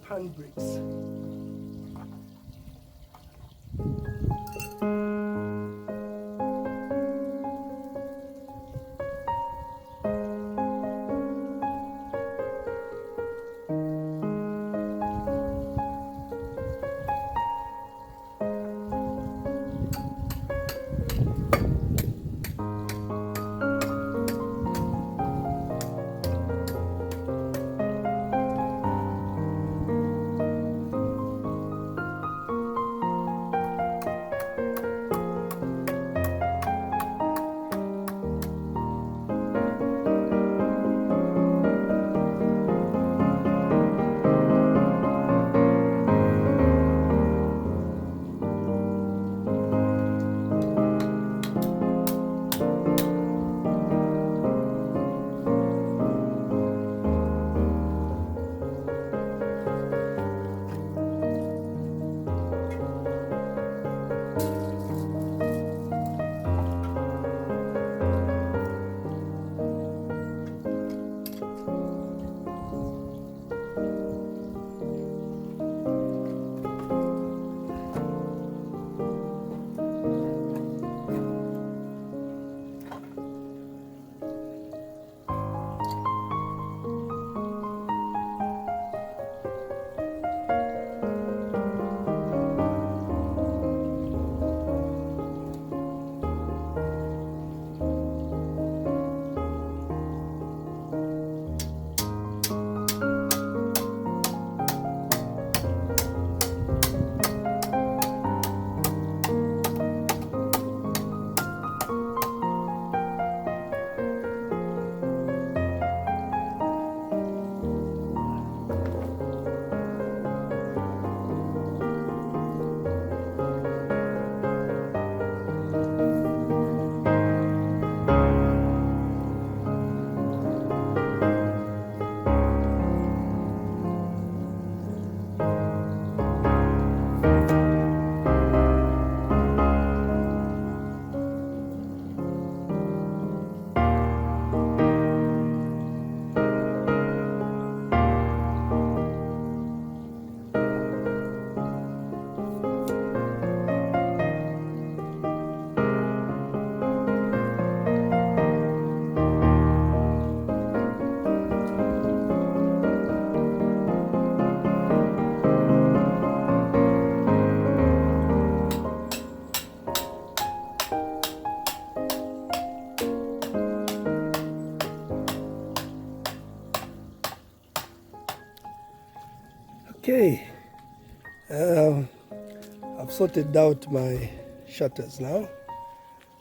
pan bricks. Okay, I've sorted out my shutters now.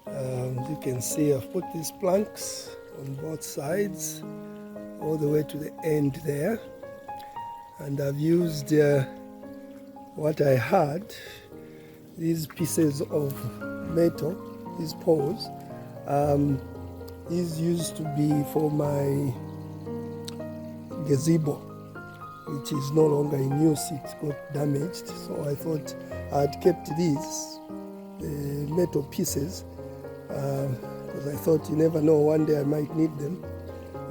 As you can see, I've put these planks on both sides all the way to the end there, and I've used what I had, these pieces of metal, these poles. These used to be for my gazebo, which is no longer in use. It got damaged, so I thought I'd kept these metal pieces because I thought you never know, one day I might need them,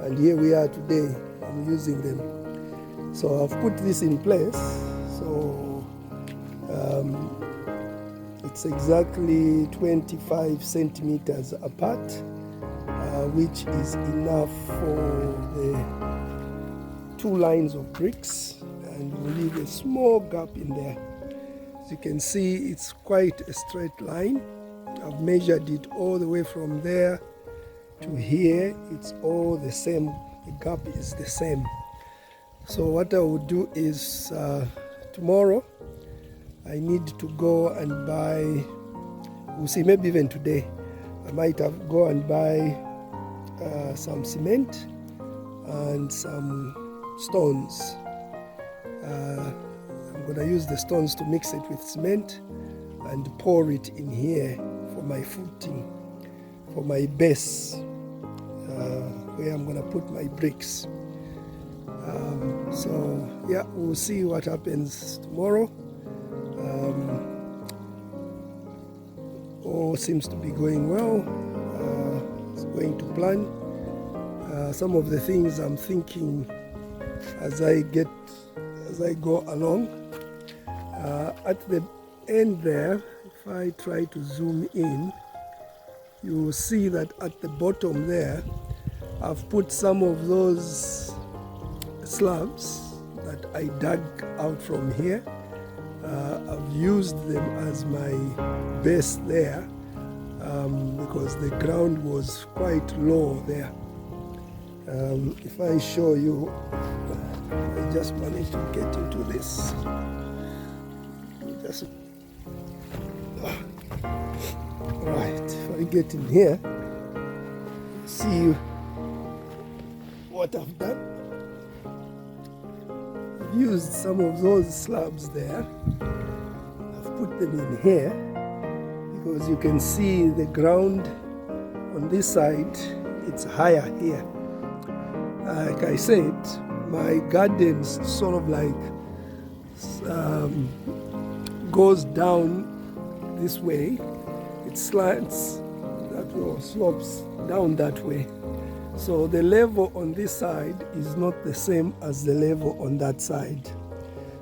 and here we are today. I'm using them. So I've put this in place, so it's exactly 25 centimeters apart, which is enough for the 2 lines of bricks, and we'll leave a small gap in there. As you can see, it's quite a straight line. I've measured it all the way from there to here. It's all the same. The gap is the same. So what I will do is tomorrow I need to go and buy, we'll see, maybe even today I might go and buy some cement and some stones. I'm going to use the stones to mix it with cement and pour it in here for my footing, for my base, where I'm going to put my bricks. So yeah, we'll see what happens tomorrow. All seems to be going well. It's going to plan. Some of the things I'm thinking as I get as I go along. At the end there, if I try to zoom in, you will see that at the bottom there, I've put some of those slabs that I dug out from here. I've used them as my base there because the ground was quite low there. If I show you, I just managed to get into this. Right, if I get in here, see what I've done. I've used some of those slabs there. I've put them in here because you can see the ground on this side, it's higher here. Like I said, my garden's sort of like goes down this way. It slants that way or slopes down that way. So the level on this side is not the same as the level on that side.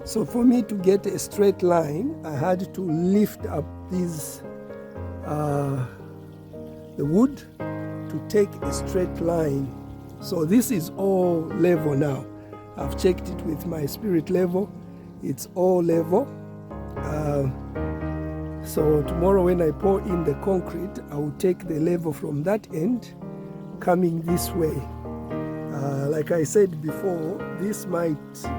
So for me to get a straight line, I had to lift up these the wood to take a straight line. So this is all level now. I've checked it with my spirit level. It's all level. So tomorrow when I pour in the concrete, I will take the level from that end coming this way. Like I said before, this might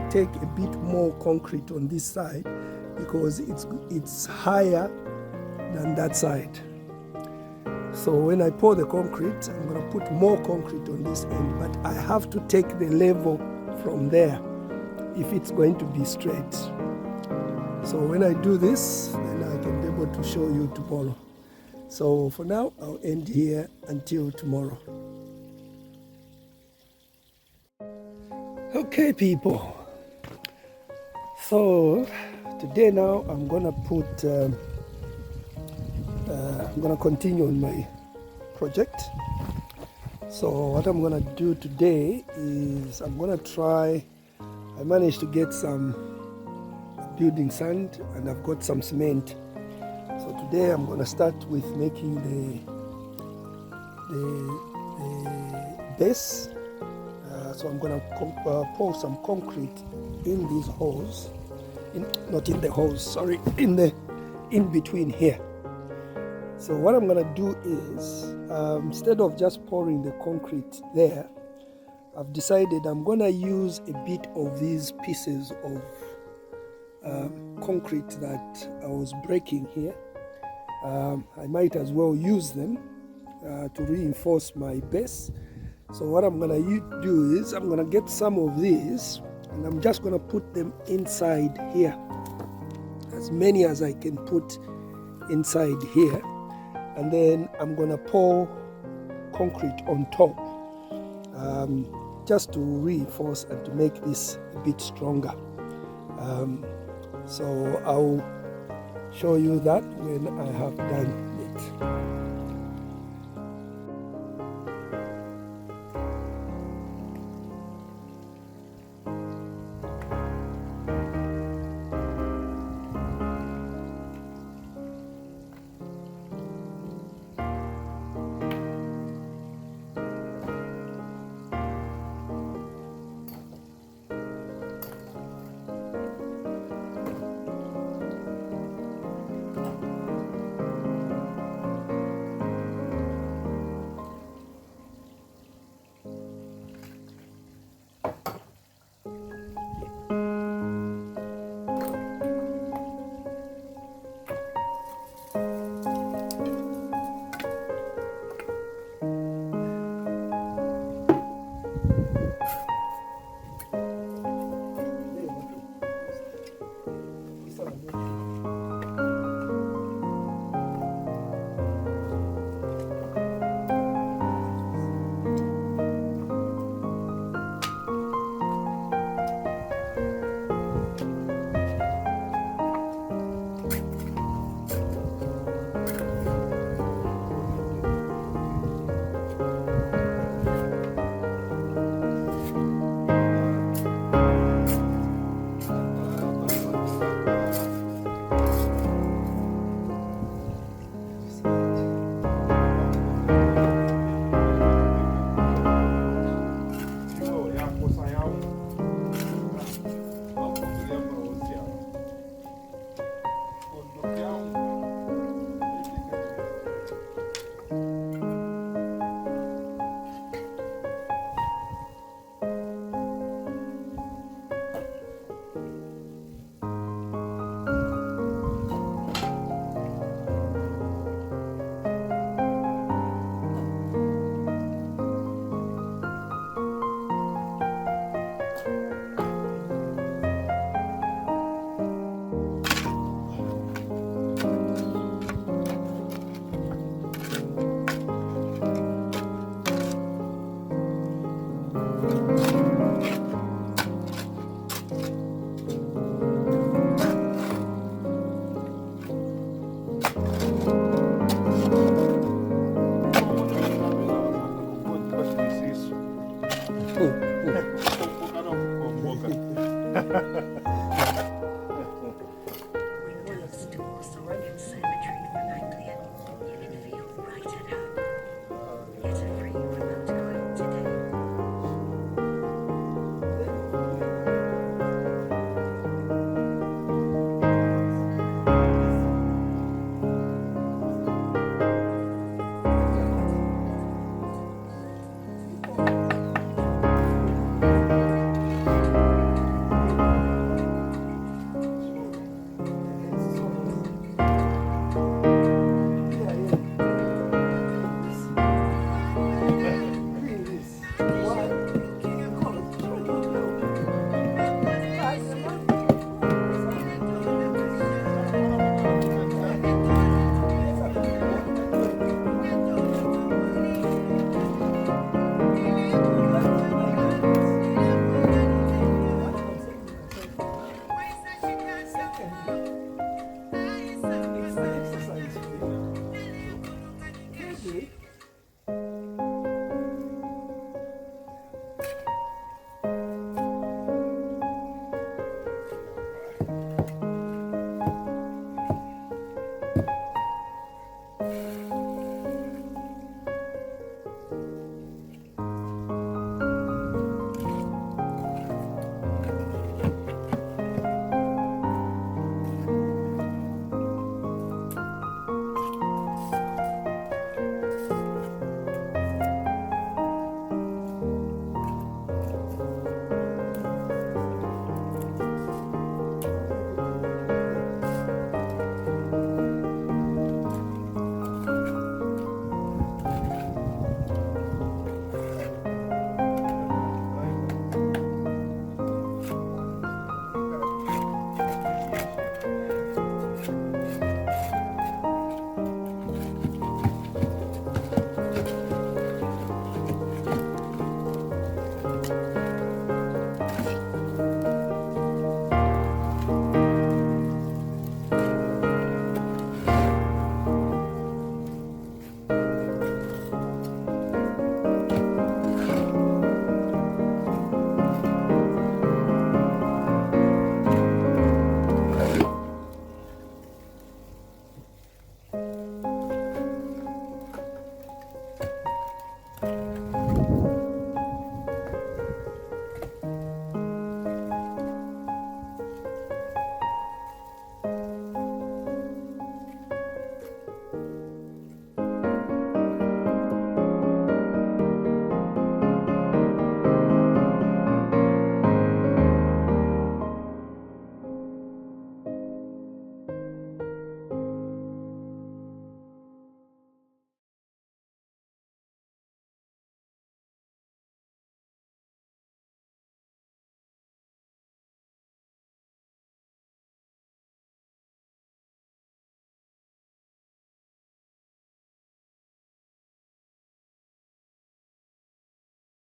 take a bit more concrete on this side because it's higher than that side. So when I pour the concrete, I'm going to put more concrete on this end, but I have to take the level from there if it's going to be straight. So when I do this, then I can be able to show you tomorrow. So for now, I'll end here until tomorrow. Okay, people. So today now I'm gonna put, I'm gonna continue on my project. So what I'm gonna do today is I'm gonna try, I managed to get some building sand and I've got some cement. So today I'm gonna start with making the base. So I'm gonna pour some concrete in these holes, not in the holes, sorry, in between here. So what I'm gonna do is, instead of just pouring the concrete there, I've decided I'm gonna use a bit of these pieces of concrete that I was breaking here. I might as well use them to reinforce my base. So what I'm gonna do is I'm gonna get some of these and I'm just gonna put them inside here, as many as I can put inside here, and then I'm gonna pour concrete on top just to reinforce and to make this a bit stronger. So I'll show you that when I have done it. Ukana kukomboka.